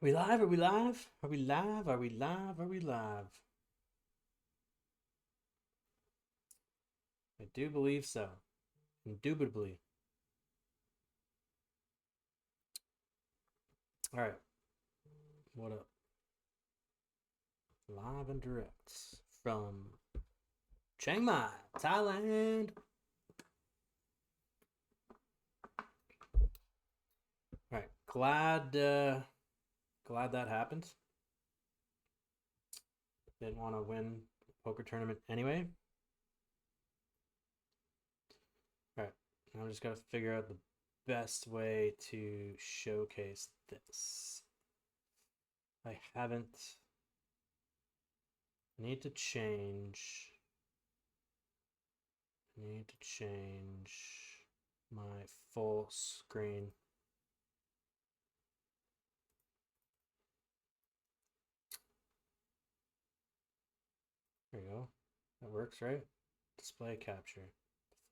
we live? Are we live? Are we live? Are we live? Are we live? I do believe so. Indubitably. All right. What up? Live and direct from Chiang Mai, Thailand. All right. Glad that happened. Didn't want to win a poker tournament anyway. All right. Now I just got to figure out the best way to showcase this. I haven't. Need to change. Need to change my full screen. There you go. That works, right? Display capture.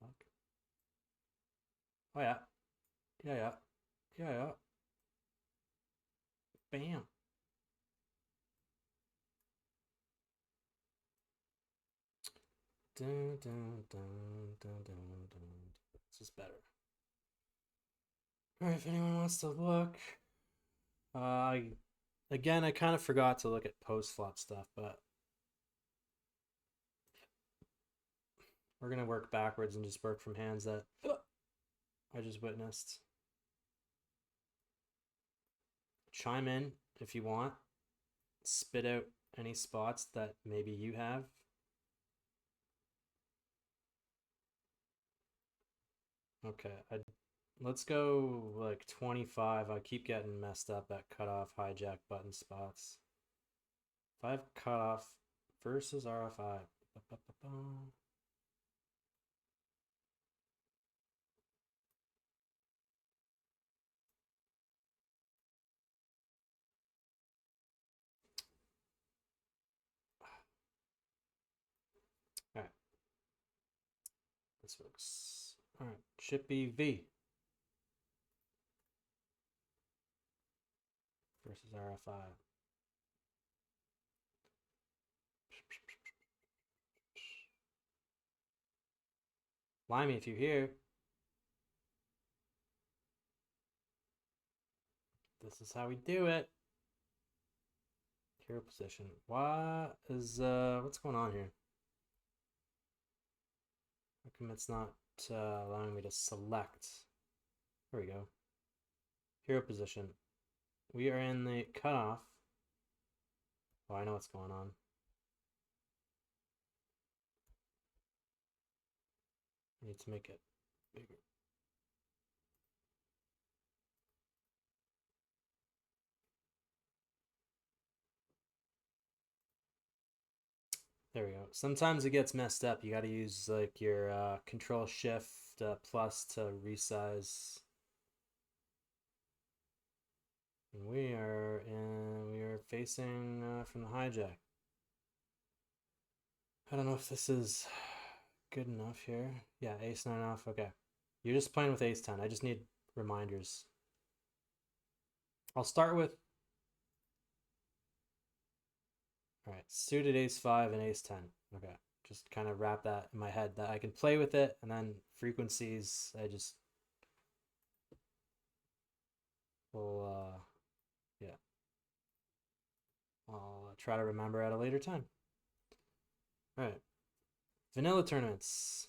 The fuck? Oh yeah. Yeah, yeah. Yeah, yeah. Bam. Dun, dun, dun, dun, dun, dun. This is better. Alright, if anyone wants to look. Uh Again, I kind of forgot to look at post flop stuff, but we're gonna work backwards and just work from hands that I just witnessed. Chime in if you want. Spit out any spots that maybe you have. Okay, let's go like 25. I keep getting messed up at cutoff, hijack, button spots. 5 cutoff versus RFI. All right, this works. All right, Chippy V versus RFI. Limey, if you're here, this is how we do it. Hero position. What's going on here? How come it's not allowing me to select? There we go. Hero position. We are in the cutoff. Oh, I know what's going on. I need to make it bigger. There we go. Sometimes it gets messed up. You got to use like your Control Shift plus to resize. And we are facing from the hijack. I don't know if this is good enough here. Yeah, ace 9 off. Okay. You're just playing with ace 10. I just need reminders. I'll start with. All right, suited ace 5 and ace 10. Okay. Just kind of wrap that in my head that I can play with it, and then frequencies I just will yeah. I'll try to remember at a later time. All right. Vanilla tournaments.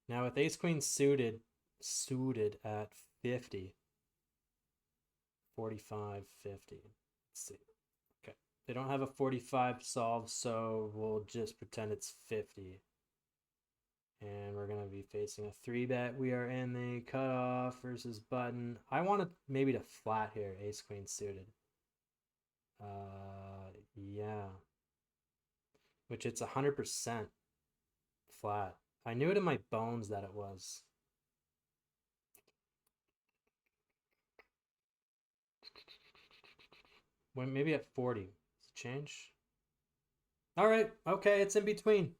Now with ace queen suited at 50, 45, 50. Let's see. Okay. They don't have a 45 solve, so we'll just pretend it's 50. And we're going to be facing a 3-bet. We are in the cutoff versus button. I want to maybe to flat here, ace queen suited. Yeah. Which it's 100% flat. I knew it in my bones that it was. When maybe at 40. Does it change? All right. Okay, it's in between.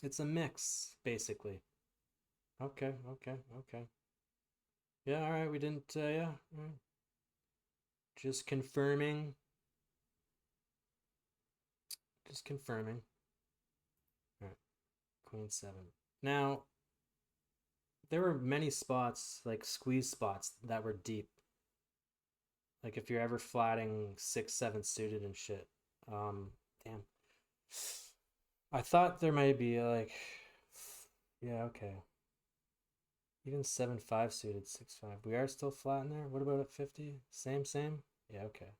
It's a mix, basically. Okay, okay, okay. Yeah, all right. We didn't. Yeah. All right. Just confirming. Just confirming. All right, queen 7. Now, there were many spots, like squeeze spots, that were deep. Like if you're ever flatting 6, 7 suited and shit. Damn. I thought there might be like, yeah, okay. Even 7-5 suited, 6-5. We are still flat in there. What about at 50? Same, same? Yeah, okay.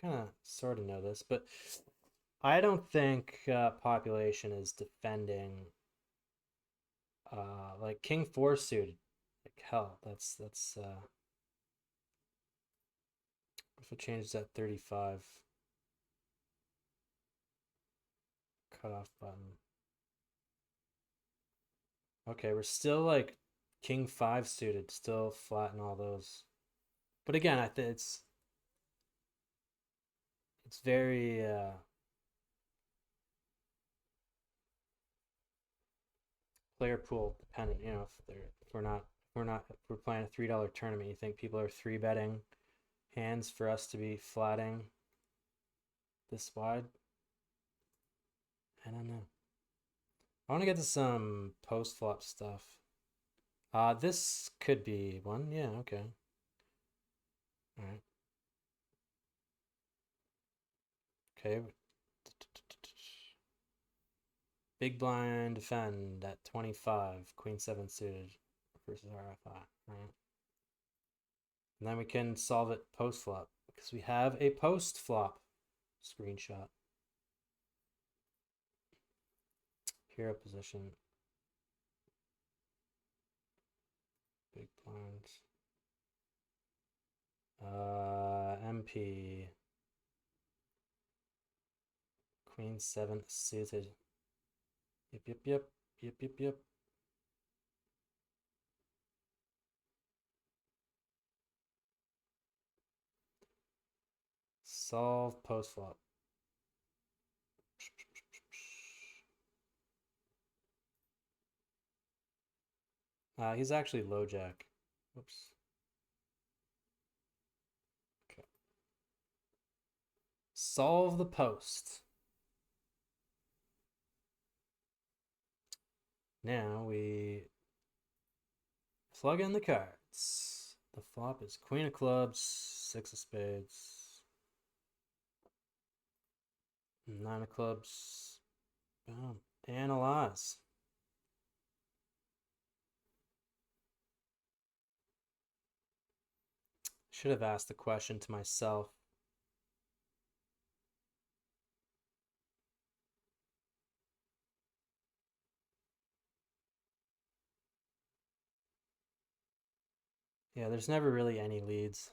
Kind of sort of know this, but I don't think population is defending like king 4 suited. Like hell, that's if it changes that 35 cutoff button. Okay, we're still like king 5 suited, still flat in all those. But again, I think it's very player pool dependent. You know, if we're playing a $3 tournament, you think people are 3-betting hands for us to be flatting this wide? I don't know. I want to get to some post flop stuff. This could be one. Yeah, okay. All right. Okay. Big blind defend at 25, queen 7 suited versus RFI. All right. And then we can solve it post flop because we have a post flop screenshot. Hero position. Big blinds. MP. Queen 7 suited. Yep. Solve post flop. He's actually low jack. Whoops. Okay. Solve the post. Now we plug in the cards. The flop is queen of clubs, 6 of spades, 9 of clubs. Boom. Analyze. Should have asked the question to myself. Yeah, there's never really any leads.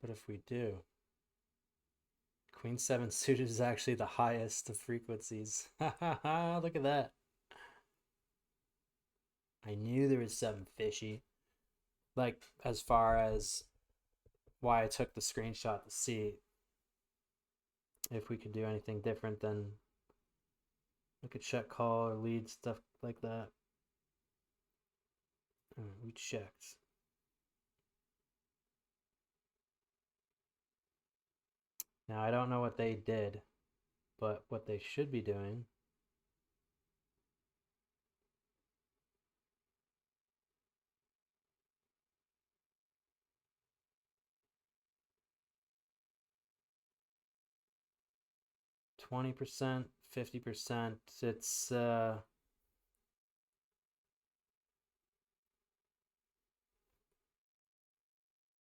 But if we do, queen 7 suited is actually the highest of frequencies. Look at that. I knew there was something fishy. Like, as far as why I took the screenshot to see if we could do anything different than like a check call or lead, stuff like that. We checked. Now, I don't know what they did, but what they should be doing %, 50%. It's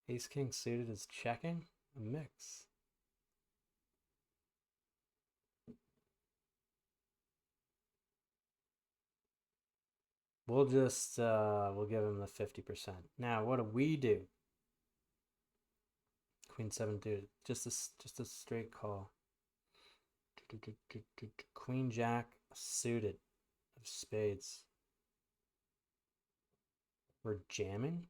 ace king suited is checking a mix. We'll just we'll give him the 50%. Now, what do we do? Queen 7 dude, just a straight call. Queen jack suited of spades. We're jamming.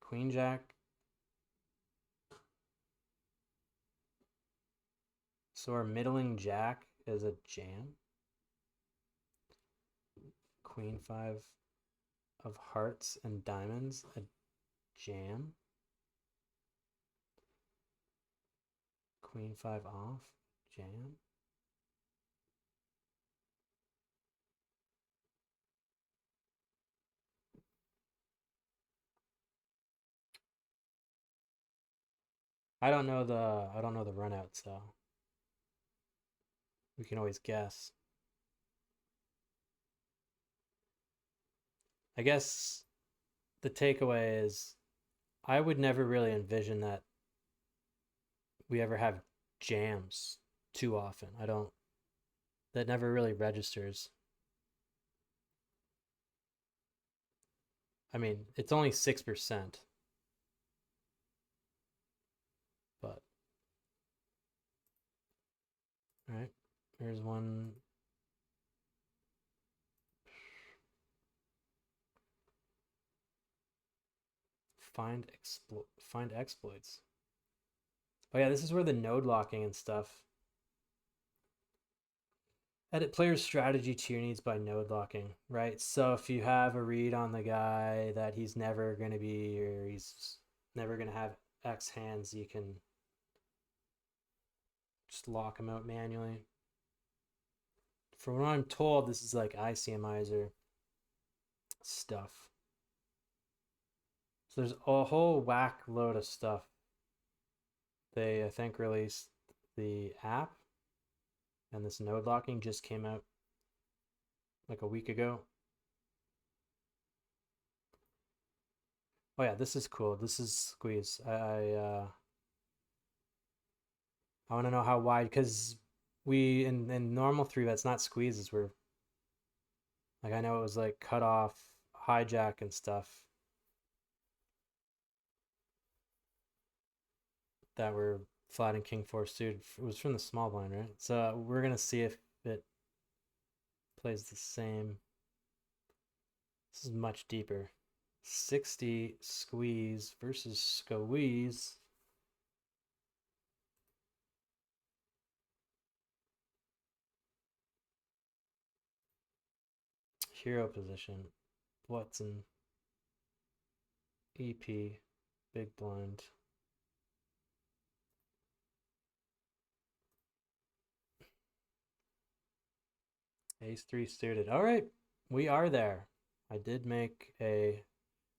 Queen jack. So our middling jack is a jam. Queen 5 of hearts and diamonds, a jam. Queen 5 off, jam. I don't know the run-out, so we can always guess. I guess the takeaway is I would never really envision that we ever have jams too often. That never really registers. I mean, it's only 6%, but all right, here's one. Find exploits. Oh yeah, this is where the node locking and stuff. Edit player's strategy to your needs by node locking, right? So if you have a read on the guy that he's never going to be, or he's never going to have X hands, you can just lock him out manually. From what I'm told, this is like ICMizer stuff. So there's a whole whack load of stuff. They, I think, released the app, and this node locking just came out like a week ago. Oh yeah, this is cool. This is squeeze. I want to know how wide, because we in normal 3-bets, not squeezes, we're like, I know it was like cut off, hijack and stuff that were flat and king 4 suited. It was from the small blind, right? So we're gonna see if it plays the same. This is much deeper. 60 squeeze versus squeeze. Hero position. Watson. EP. Big blind. Ace 3 suited. All right, we are there. I did make a...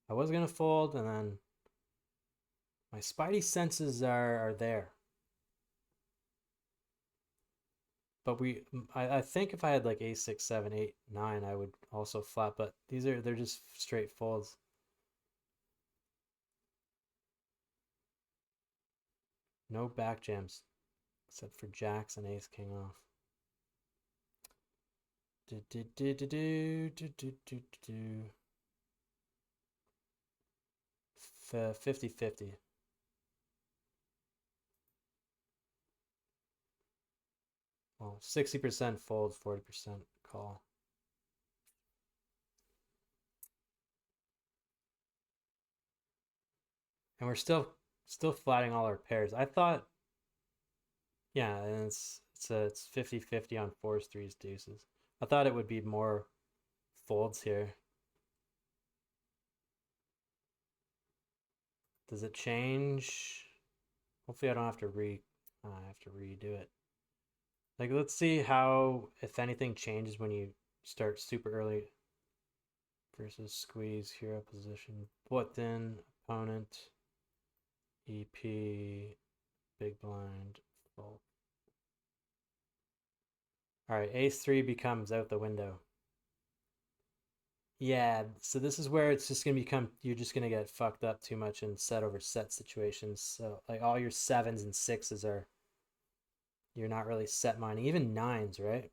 I was going to fold, and then my spidey senses are there. But I think if I had like A6, 7, 8, 9, I would also flat, but they're just straight folds. No back jams, except for jacks and ace king off. 50-50. Well, 60% fold, 40% call. And we're still flatting all our pairs. I thought, yeah, and it's 50-50 on 4s, 3s, deuces. I thought it would be more folds here. Does it change? Hopefully I don't have to redo it. Like, let's see how, if anything changes when you start super early versus squeeze, hero position, button, opponent, EP, big blind, fold. All right, ace 3 becomes out the window. Yeah, so this is where it's just gonna become, you're just gonna get fucked up too much in set over set situations. So like all your 7s and 6s are, you're not really set mining. Even 9s, right?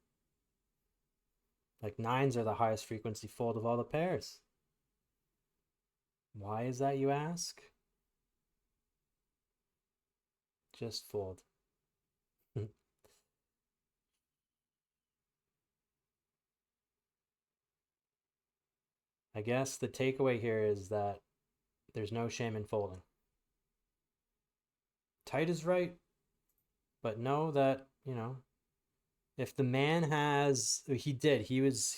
Like 9s are the highest frequency fold of all the pairs. Why is that, you ask? Just fold. I guess the takeaway here is that there's no shame in folding. Tight is right, but know that, you know, if the man has, he was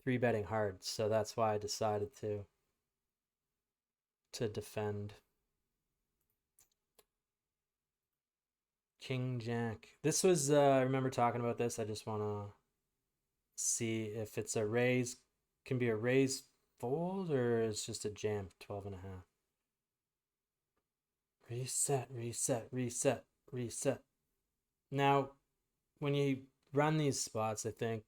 three betting hard, so that's why I decided to defend. King Jack. This was I remember talking about this. I just want to see if it's a raise, can be a raise fold, or it's just a jam 12 and a half. Reset, reset, reset, reset. Now, when you run these spots, I think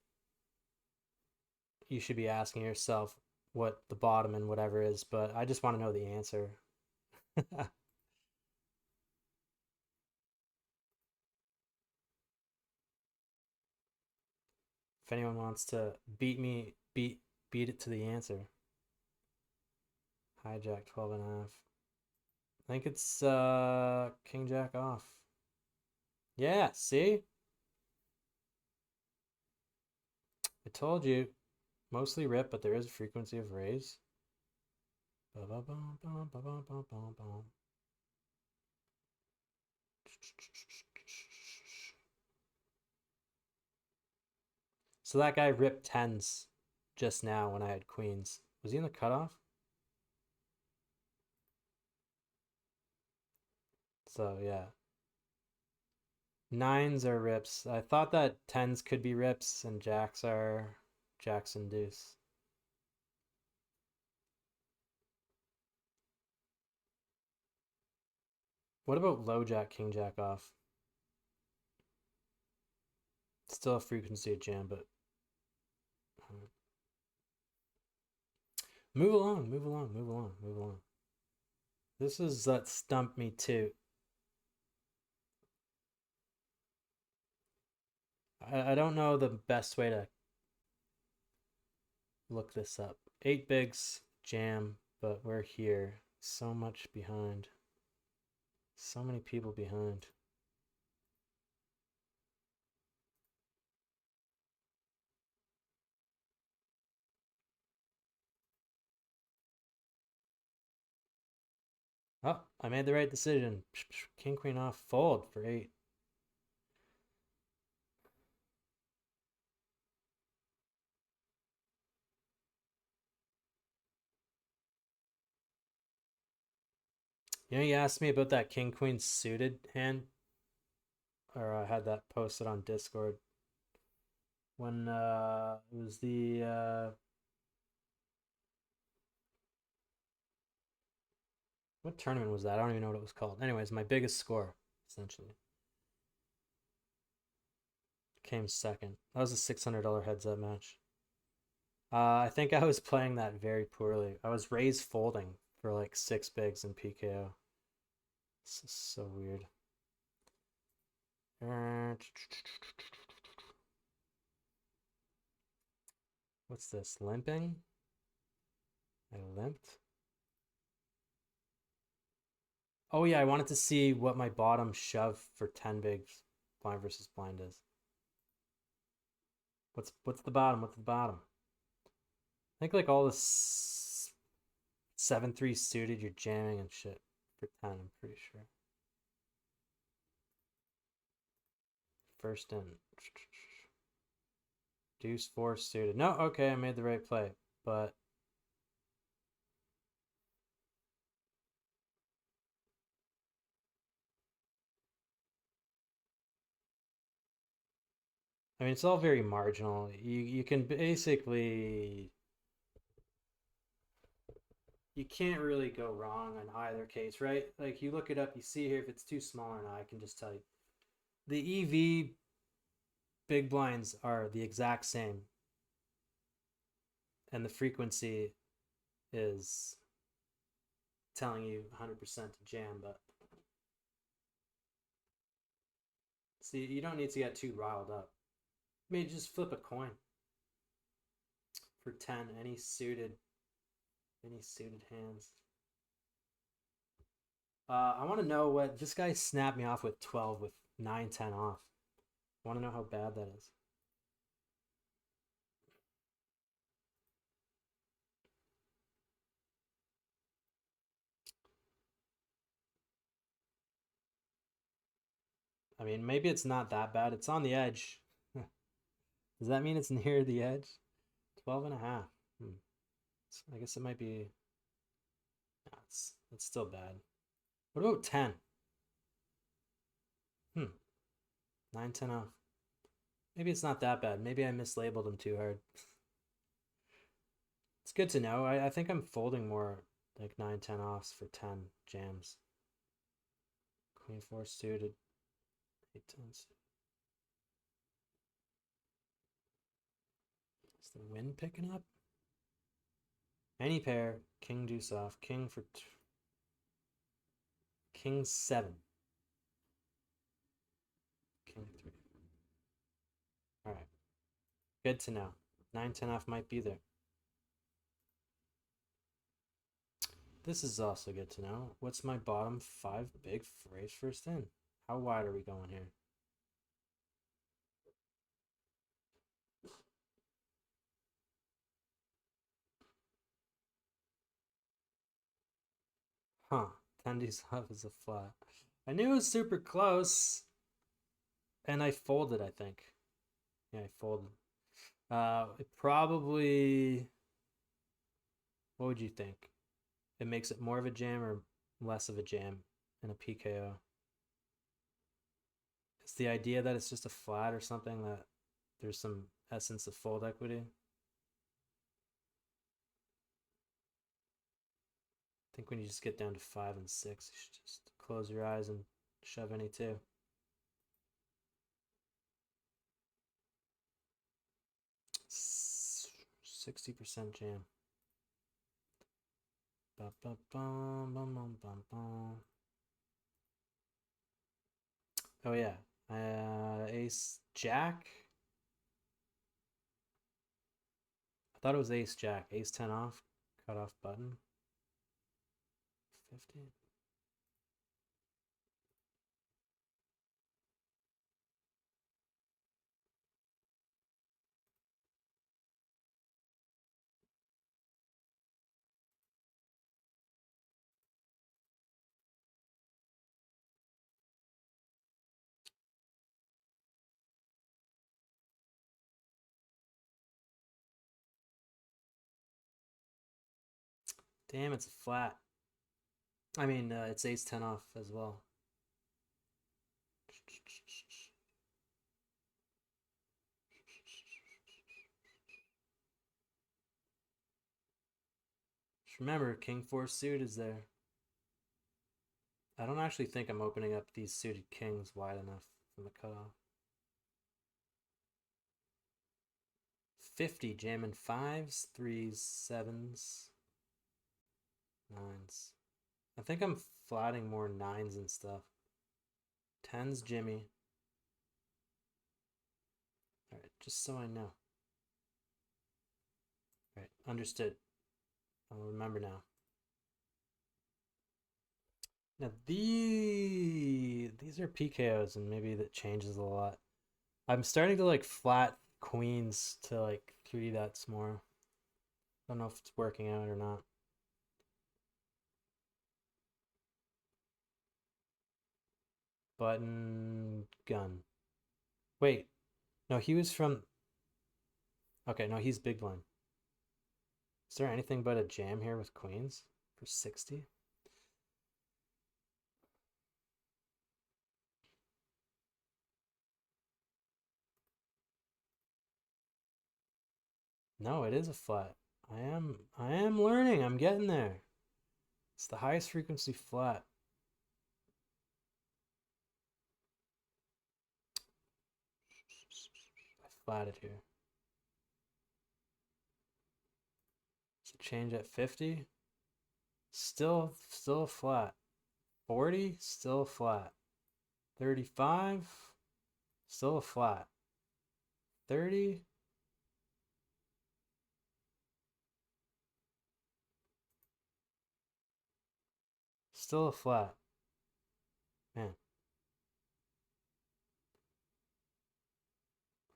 you should be asking yourself what the bottom and whatever is, but I just want to know the answer. If anyone wants to beat it to the answer. Hijack 12 and a half. I think it's King Jack off. Yeah, see? I told you. Mostly rip, but there is a frequency of raise. So that guy ripped tens just now when I had queens. Was he in the cutoff? So yeah. Nines are rips. I thought that tens could be rips and jacks are jacks and deuce. What about low jack, king jack off? Still a frequency of jam, but move along, move along, move along, move along. This is that stumped me too. I don't know the best way to look this up. 8 bigs, jam, but we're here. So much behind. So many people behind. Oh, I made the right decision. King, queen off, fold for 8. You know, you asked me about that king, queen suited hand, or I had that posted on Discord when it was the what tournament was that? I don't even know what it was called. Anyways, my biggest score essentially came second. That was a $600 heads up match. I think I was playing that very poorly. I was raised folding for like 6 bigs in PKO. This is so weird. What's this? Limping? I limped? Oh yeah, I wanted to see what my bottom shove for 10 bigs blind versus blind is. What's the bottom? What's the bottom? I think like all the 7-3 suited you're jamming and shit for 10, I'm pretty sure. First in. Deuce 4 suited. No, okay, I made the right play. But I mean, it's all very marginal. You can basically, you can't really go wrong on either case, right? Like you look it up, you see here if it's too small or not. I can just tell you. The EV big blinds are the exact same, and the frequency is telling you 100% to jam, but see, you don't need to get too riled up. Maybe just flip a coin for 10, any suited hands. I want to know what this guy snapped me off with 12 with 9-10 off. I want to know how bad that is. I mean, maybe it's not that bad. It's on the edge. Does that mean it's near the edge? 12 and a half. I guess it might be. No, it's still bad. What about 10? 9, 10 off. Maybe it's not that bad. Maybe I mislabeled them too hard. It's good to know. I think I'm folding more like 9, 10 offs for 10 jams. Queen 4 suited. 8, 10 suited. Is the wind picking up? Any pair. King deuce off. King for King 7. King 3. All right. Good to know. 9, 10 off might be there. This is also good to know. What's my bottom 5 big raise first in? How wide are we going here? Huh. 10 deuce off is a flat. I knew it was super close. And I folded, I think. Yeah, I folded. It probably. What would you think? It makes it more of a jam or less of a jam in a PKO? It's the idea that it's just a flat or something, that there's some essence of fold equity. I think when you just get down to 5 and 6, you should just close your eyes and shove any two. It's 60% jam. Ba, ba, bum, bum, bum, bum, bum. Oh yeah, ace jack. I thought it was ace jack. Ace 10 off, cut off button. 50. Damn, it's a flat. I mean, it's ace 10 off as well. Just remember, king 4 suit is there. I don't actually think I'm opening up these suited kings wide enough from the cutoff. 50, jamming 5s, 3s, 7s, 9s. I think I'm flatting more 9s and stuff. 10s, Jimmy. Alright, just so I know. Alright, understood. I'll remember now. Now these are PKOs, and maybe that changes a lot. I'm starting to like flat queens to like 3 bets more. I don't know if it's working out or not. Button gun. Wait, no, he was from. Okay, no, he's big blind. Is there anything but a jam here with queens for 60? No, it is a flat. I am learning. I'm getting there. It's the highest frequency flat. I flatted here. So change at 50. Still flat. 40, still flat. 35, still a flat. 30. Still a flat. Man.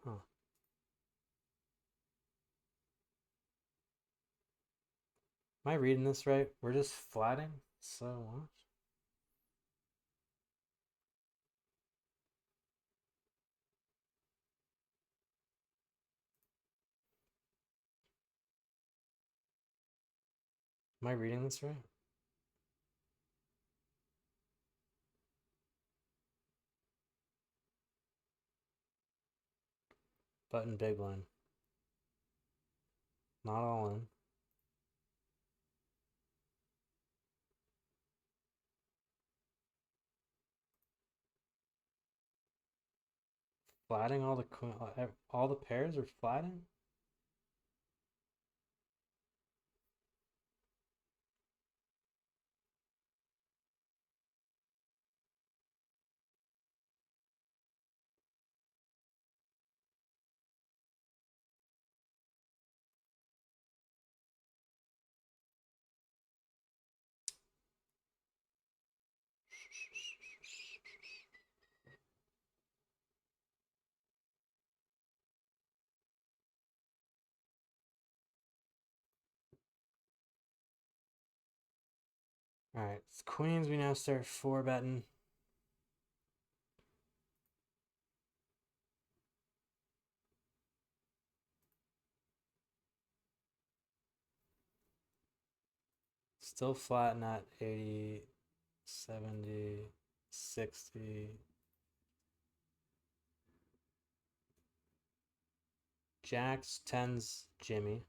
Huh. Am I reading this right? We're just flatting? So what? Am I reading this right? Button big blind. Not all in. Flatting all the pairs are flatting? Alright, it's queens. We now start 4-betting. Still flatting at 80, 70, 60. Jacks, 10s, Jimmy.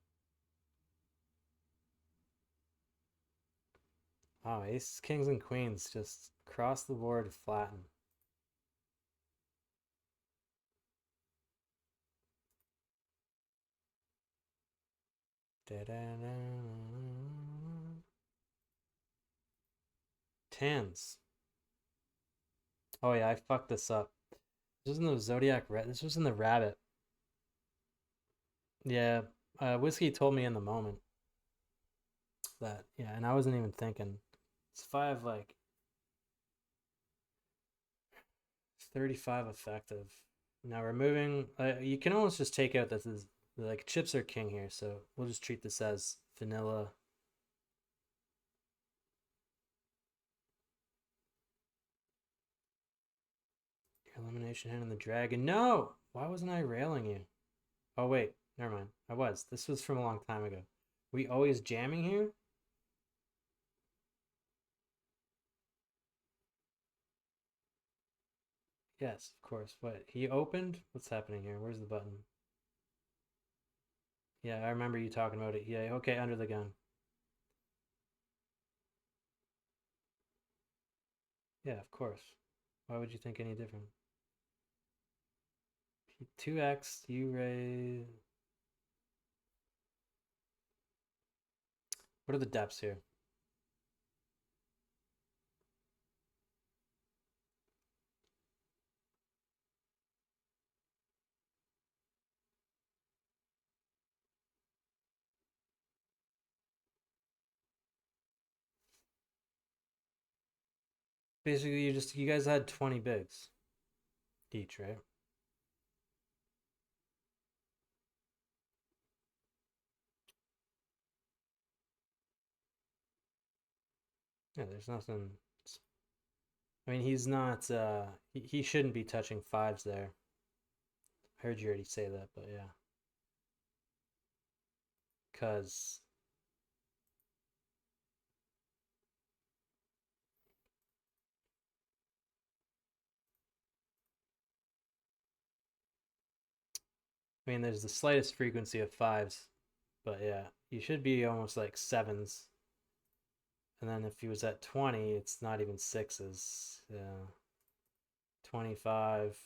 Oh, aces, kings, and queens just across the board flatten. Tens. Oh yeah, I fucked this up. This was in the Zodiac Red. This was in the Rabbit. Yeah, Whiskey told me in the moment that, yeah, and I wasn't even thinking. It's 5, like, 35 effective. Now we're moving. You can almost just take out this is like chips are king here, so we'll just treat this as vanilla. Your elimination hand on the dragon. No! Why wasn't I railing you? Oh, wait. Never mind. I was. This was from a long time ago. We always jamming here? Yes, of course. What? He opened? What's happening here? Where's the button? Yeah, I remember you talking about it. Yeah, okay, under the gun. Yeah, of course. Why would you think any different? 2x, you raise. What are the depths here? Basically, you guys had 20 bigs each, right? Yeah, there's nothing. I mean, he's not. He shouldn't be touching fives there. I heard you already say that, but yeah. Cause I mean, there's the slightest frequency of fives, but yeah, you should be almost like sevens. And then if he was at 20, it's not even sixes. Yeah, 25.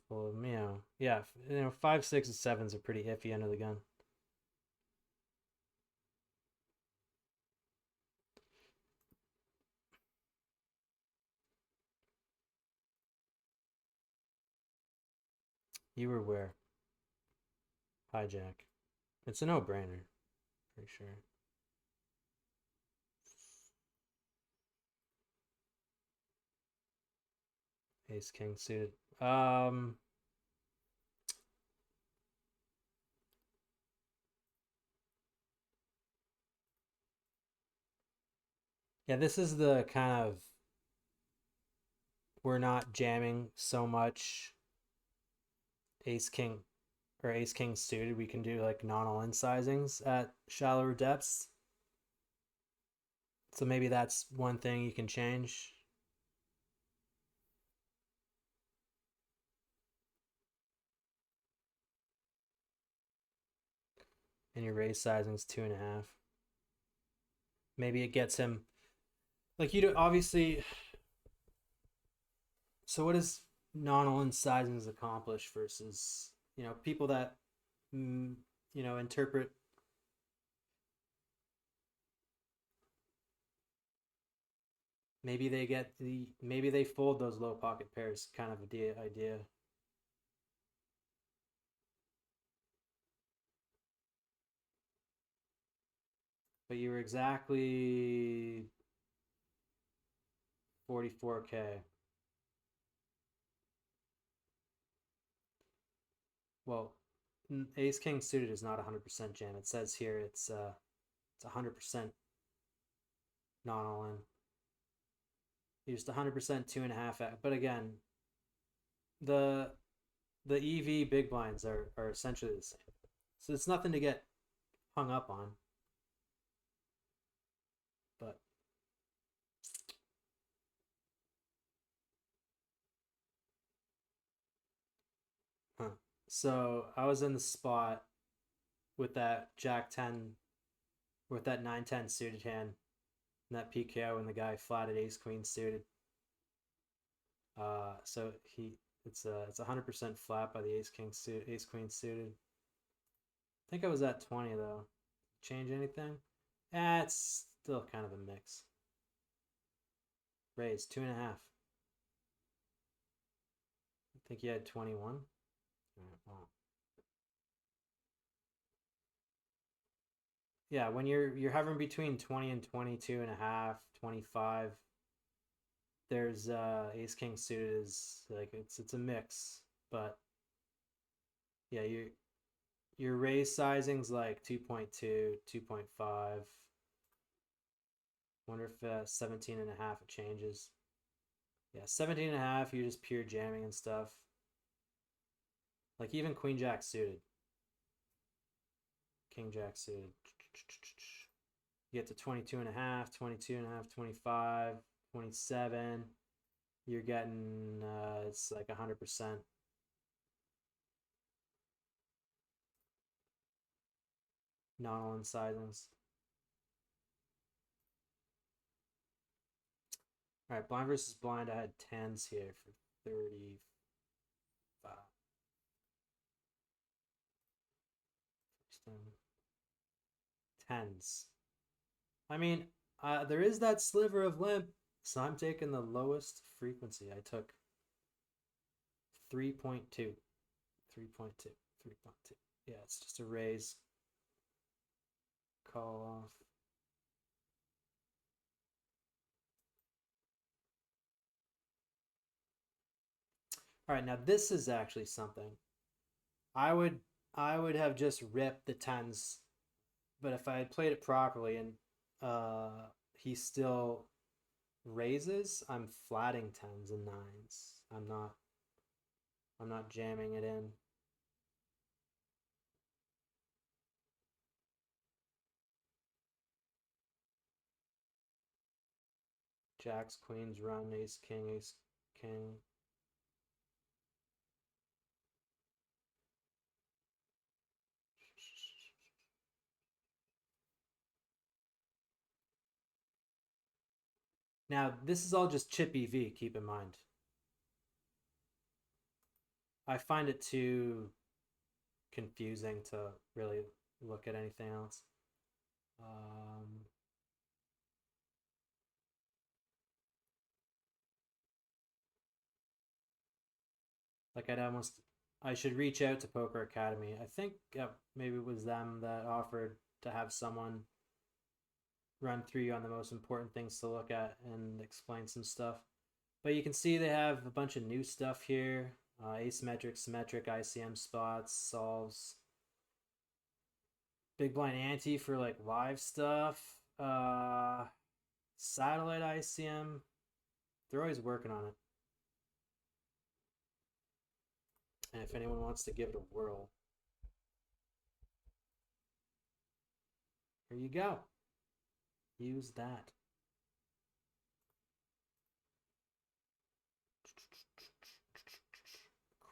Well, yeah, 5, 6, and sevens are pretty iffy under the gun. You were where? Hijack. It's a no-brainer, for sure. Ace King suited. Yeah, this is the kind of we're not jamming so much Ace King or Ace King suited. We can do like non all in sizings at shallower depths. So maybe that's one thing you can change. And your raise sizing is 2.5. Maybe it gets him like you do obviously. So what does non-Olin sizings accomplish versus people that interpret. Maybe they fold those low pocket pairs kind of idea. But you were exactly 44K. Well, Ace King suited is not 100% jam. It says here it's 100% non all in. Used 100% 2.5. But again, the EV big blinds are essentially the same. So it's nothing to get hung up on. But so I was in the spot with that Jack 10, with that 9-10 suited hand, and that PKO, and the guy flatted Ace Queen suited. So it's 100% flat by the Ace Queen suited. I think I was at 20 though. Change anything? It's still kind of a mix. Raise 2.5. I think you had 21. Wow. Yeah, when you're hovering between 20 and 22.5, 25, there's Ace King suited is like it's a mix, but yeah, your raise sizing's like 2.2, 2.5. Wonder if 17.5 it changes. Yeah, 17.5, you're just pure jamming and stuff. Like even Queen Jack suited. King Jack suited. You get to 22.5, 22.5, 25, 27. You're getting it's like 100%. Non-all-in sizings. All right, blind versus blind. I had 10s here for 35. Tens. I mean, there is that sliver of limp, so I'm taking the lowest frequency. I took 3.2. 3.2. 3.2. Yeah, it's just a raise. Call off. All right, now this is actually something. I would have just ripped the tens, but if I had played it properly and he still raises, I'm flatting tens and nines. I'm not jamming it in. Jacks, queens, run, ace, king, ace, king. Now, this is all just chip EV, keep in mind. I find it too confusing to really look at anything else. Like I should reach out to Poker Academy. I think maybe it was them that offered to have someone run through you on the most important things to look at and explain some stuff. But you can see they have a bunch of new stuff here. Asymmetric, symmetric, ICM spots, solves. Big blind ante for like live stuff. Satellite ICM. They're always working on it. And if anyone wants to give it a whirl, here you go. Use that.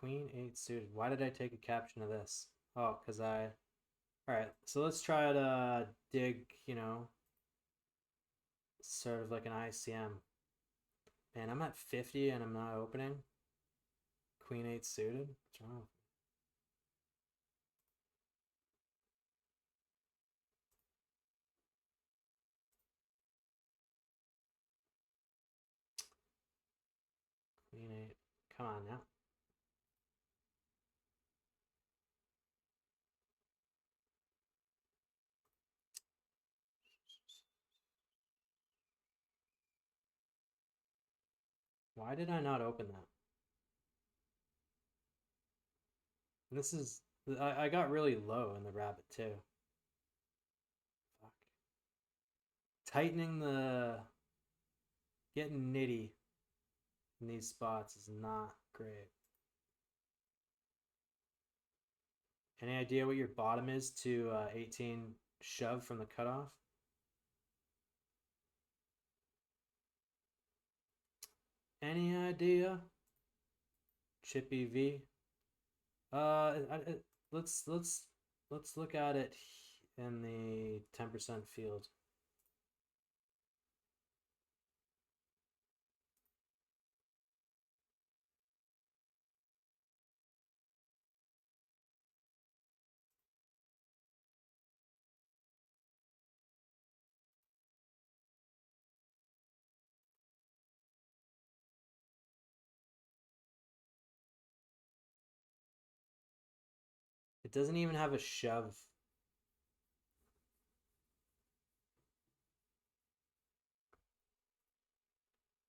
Queen 8 suited. Why did I take a caption of this? Oh, because I... Alright, so let's try to dig, you know, sort of like an ICM. Man, I'm at 50 and I'm not opening. Queen 8 suited? What's wrong? Queen 8. Come on now. Why did I not open that? This is... I got really low in the rabbit too. Fuck. Tightening the... Getting nitty in these spots is not great. Any idea what your bottom is to 18 shove from the cutoff? Any idea? Chippy V. Let's look at it in the 10% field. It doesn't even have a shove.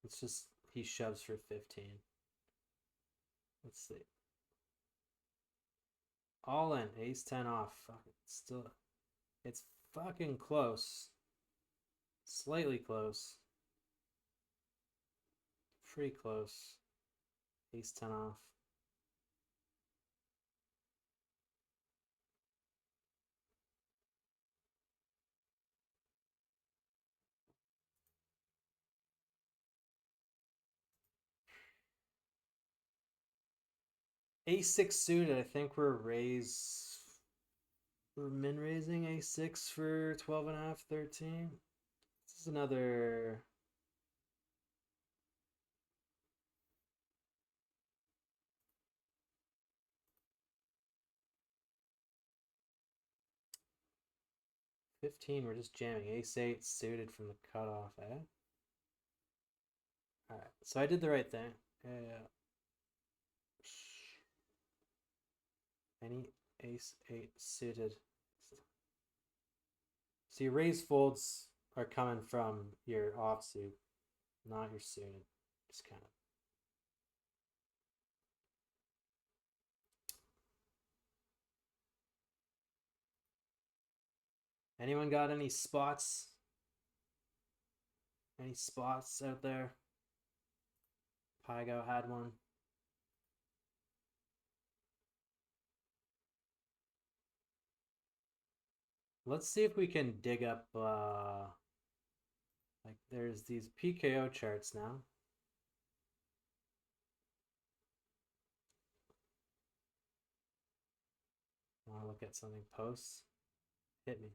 It's just he shoves for 15. Let's see. All in, ace 10 off. Fuck it. Still, it's fucking close. Slightly close. Pretty close. Ace 10 off. A6 suited, I think we're min raising A6 for 12.5, 13. This is another... $15, we're just jamming. Ace-8 suited from the cutoff, eh? Alright, so I did the right thing. Yeah. Any ace-8 suited. So your raise folds are coming from your offsuit, not your suited. Just kind of. Anyone got any spots? Any spots out there? Pygo had one. Let's see if we can dig up, like there's these PKO charts now. Want to look at something posts? Hit me.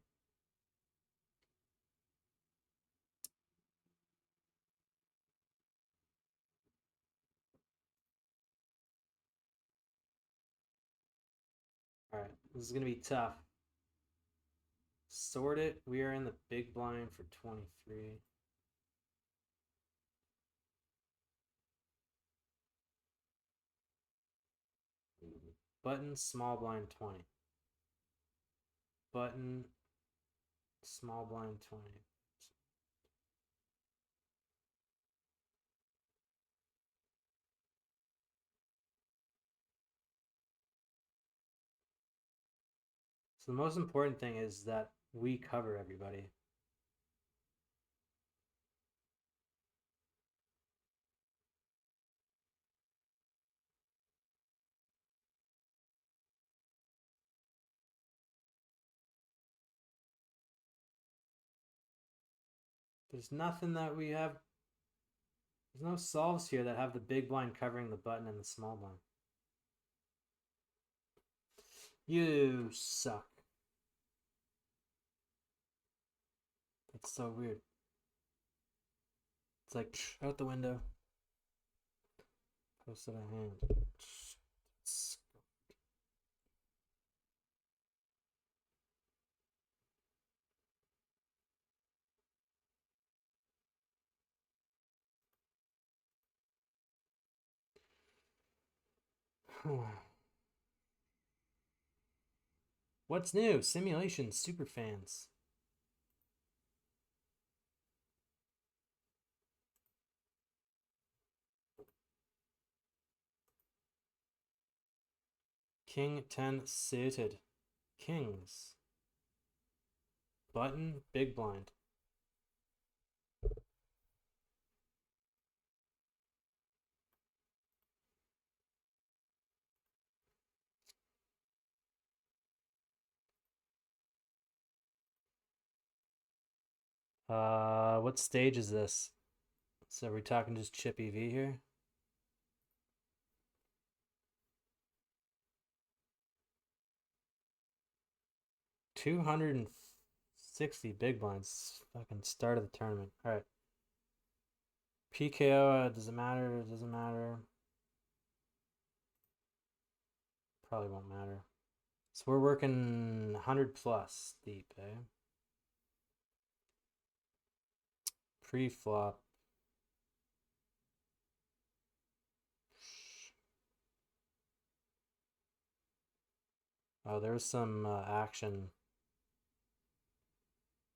All right, this is gonna be tough. Sort it. We are in the big blind for 23. Button, small blind 20. Button, small blind 20. So the most important thing is that we cover everybody. There's nothing that we have. There's no solves here that have the big blind covering the button and the small blind. You suck. That's so weird. It's like out the window. Posted a hand. What's new? Simulation superfans. King 10 suited. Kings. Button, big blind. What stage is this? So are we talking just chip EV here? $260 big blinds. Fucking start of the tournament. All right. PKO, does it matter? Doesn't matter. Probably won't matter. So we're working 100 plus deep, eh? Pre-flop. Oh, there was some action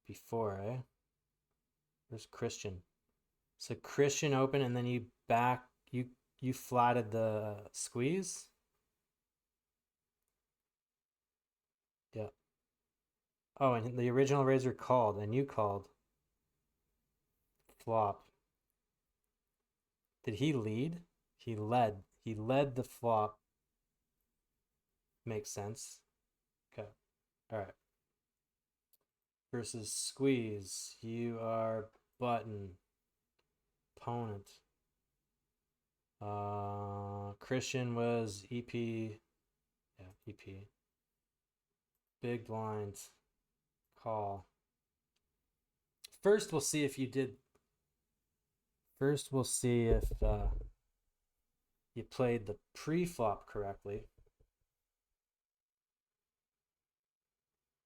before, eh? There's Christian. So Christian open, and then you flatted the squeeze. Yeah. Oh, and the original raiser called, and you called. Flop. Did he lead? He led. He led the flop. Makes sense. Okay. All right. Versus squeeze. You are button. Opponent. Christian was EP. Yeah, EP. Big blind. Call. First, we'll see if you did. First, we'll see if you played the pre-flop correctly,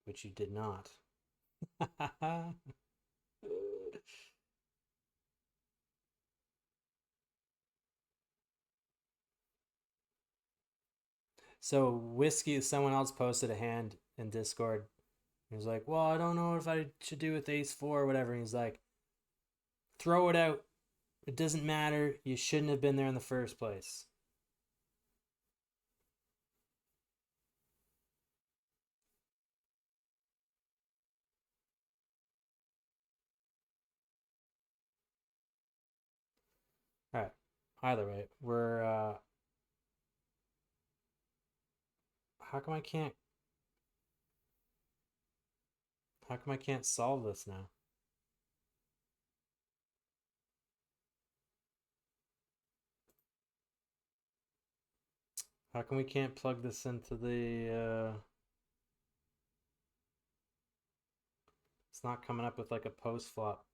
which you did not. So Whiskey, someone else posted a hand in Discord. He was like, well, I don't know if I should do with ace four or whatever. And he's like, throw it out. It doesn't matter. You shouldn't have been there in the first place. All right. Either way, we're how come I can't solve this now? How come we can't plug this into the it's not coming up with like a post flop.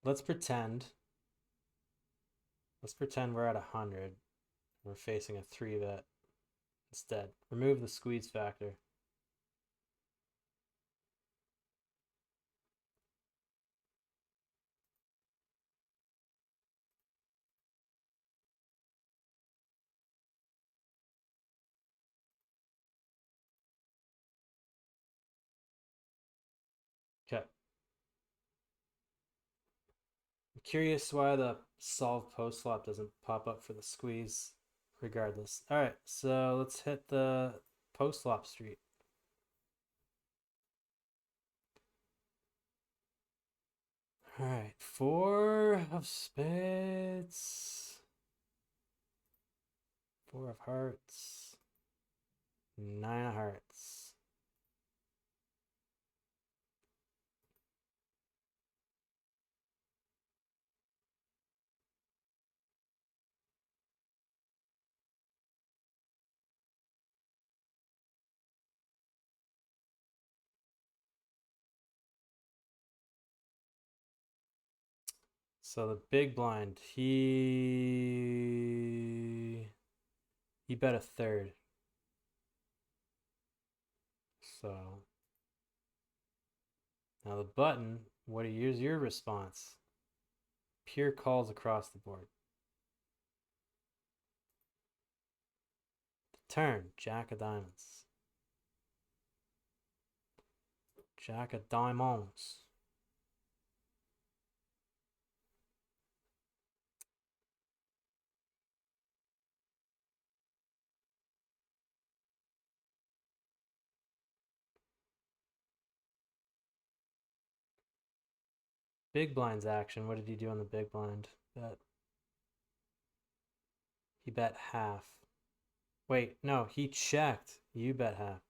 Let's pretend we're at 100. We're facing a 3-bet instead. Remove the squeeze factor. Okay. I'm curious why the solve post flop doesn't pop up for the squeeze regardless. All right, so let's hit the post flop street. All right, 4 of spades. 4 of hearts. 9 of hearts. So the big blind, he bet a third. So now the button, here's your response. Pure calls across the board. The turn, Jack of diamonds. Jack of diamonds. Big blind's action. What did he do on the big blind? He bet half. Wait, no, he checked. You bet half.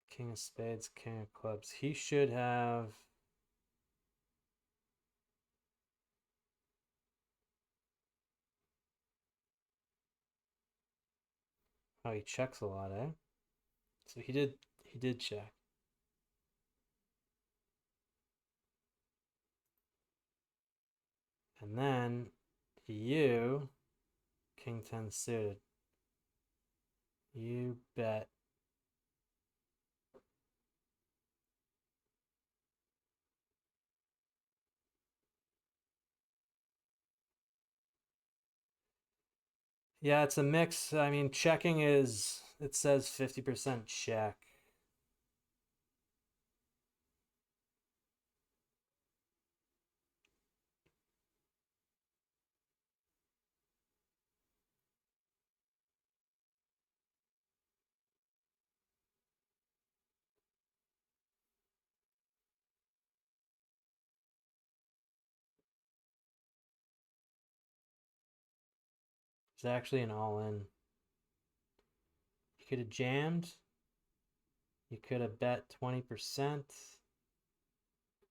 King of spades, king of clubs. He should have. Oh, he checks a lot, eh? So he did check. And then you, king 10 suited. You bet. Yeah, it's a mix. I mean, checking is, it says 50% check. It's actually an all-in. You could have jammed. You could have bet 20%.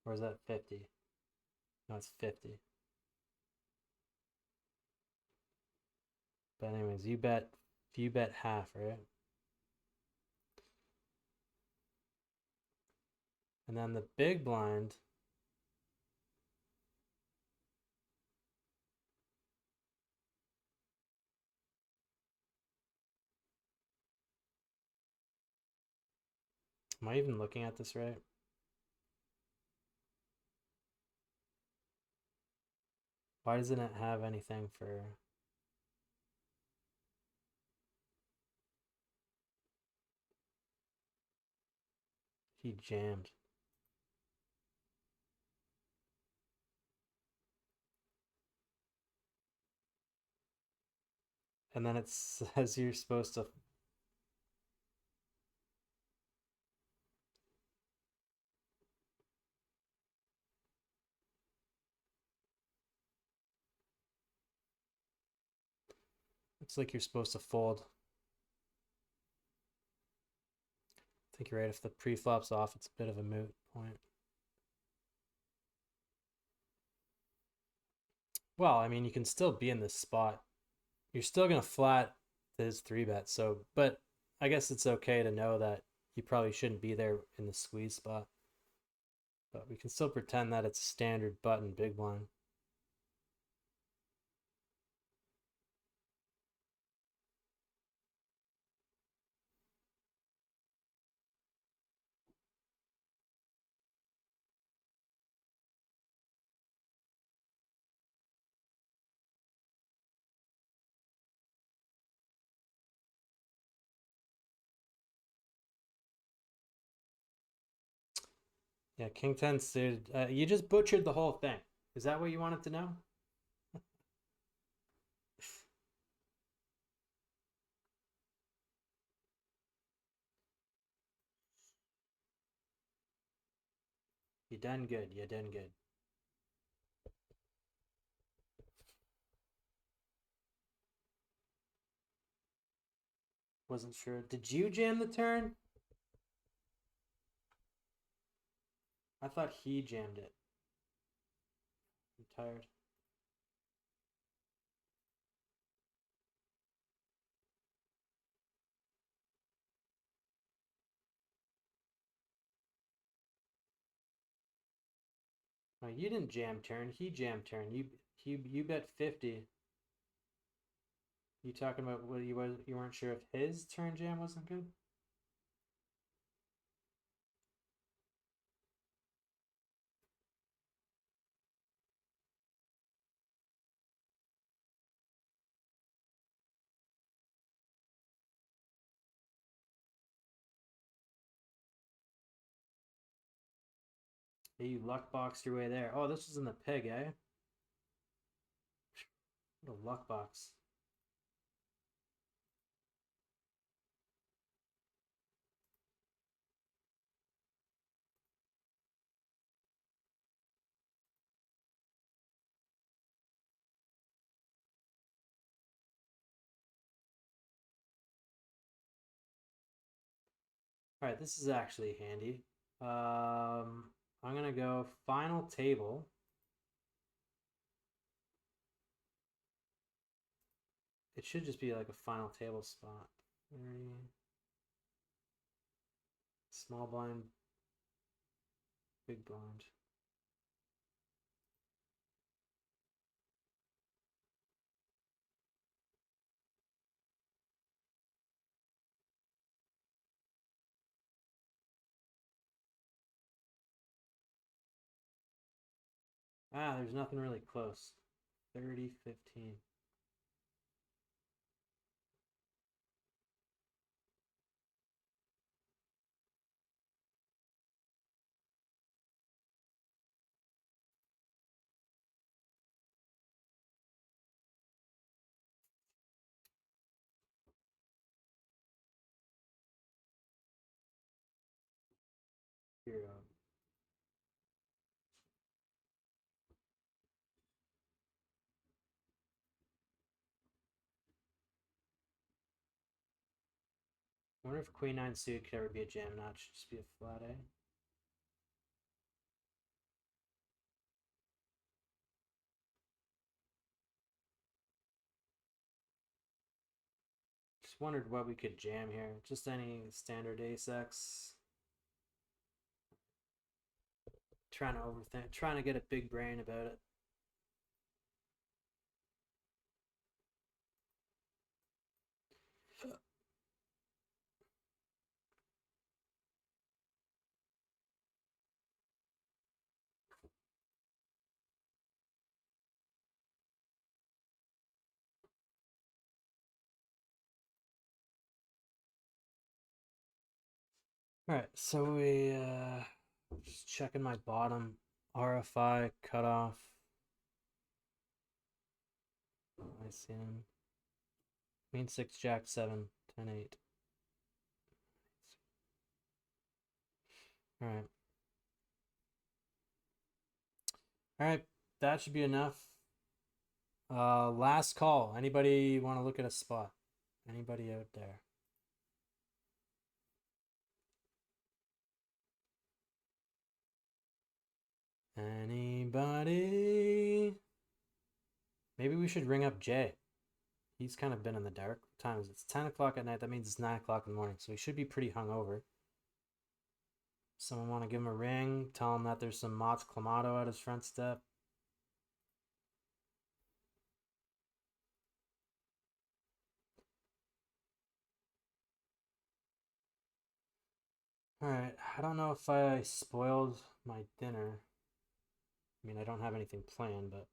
Or is that 50? No, it's 50. But anyways, you bet half, right? And then the big blind. Am I even looking at this right? Why doesn't it have anything for... He jammed. And then it says you're supposed to... Looks like you're supposed to fold. I think you're right. If the pre-flop's off, it's a bit of a moot point. Well, I mean, you can still be in this spot. You're still going to flat his 3-bet. So, but I guess it's okay to know that you probably shouldn't be there in the squeeze spot. But we can still pretend that it's a standard button big blind. Yeah, king 10 suited. You just butchered the whole thing. Is that what you wanted to know? done good. You done good. Wasn't sure. Did you jam the turn? I thought he jammed it. I'm tired. No, you didn't jam turn. He jammed turn. You bet 50. You talking about what you weren't sure if his turn jam wasn't good? Hey, you luck boxed your way there. Oh, this was in the pig, eh? What a luck box. All right, this is actually handy. I'm gonna go final table. It should just be like a final table spot. 30. Small blind, big blind. Ah, there's nothing really close. 30, 15. Hero. I wonder if Queen 9 suit could ever be a jam notch, just be a flat A. Just wondered what we could jam here. Just any standard ace-x. Trying to overthink, trying to get a big brain about it. All right, so we just checking my bottom RFI cutoff. I see him. Queen 6, Jack 7, 10, 8. All right. All right, that should be enough. Last call. Anybody want to look at a spot? Anybody out there? Anybody? Maybe we should ring up Jay. He's kind of been in the dark. What time is it? It's 10 o'clock at night. That means it's 9 o'clock in the morning. So he should be pretty hungover. Someone want to give him a ring? Tell him that there's some Mott's Clamato at his front step. Alright, I don't know if I spoiled my dinner. I mean, I don't have anything planned, but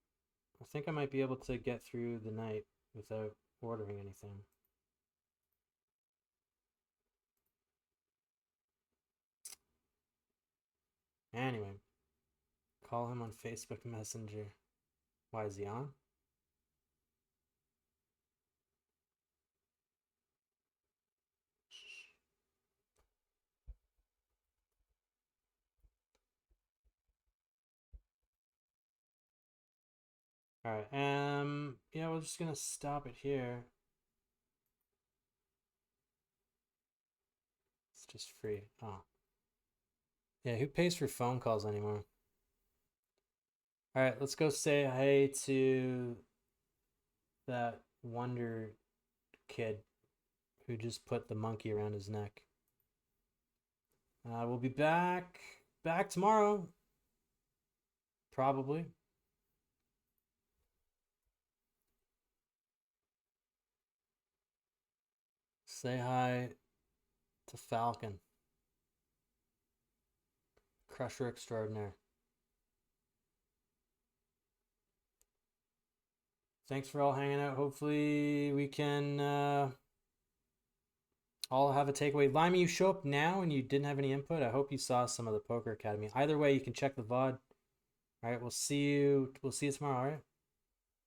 I think I might be able to get through the night without ordering anything. Anyway, call him on Facebook Messenger. Why is he on? All right. Yeah, we're just gonna stop it here. It's just free. Oh. Yeah, who pays for phone calls anymore? All right, let's go say hey to that Wonder kid who just put the monkey around his neck. We'll be back tomorrow, probably. Say hi to Falcon, Crusher Extraordinaire. Thanks for all hanging out. Hopefully we can all have a takeaway. Limey, you show up now and you didn't have any input. I hope you saw some of the Poker Academy. Either way, you can check the VOD. All right, we'll see you tomorrow, all right?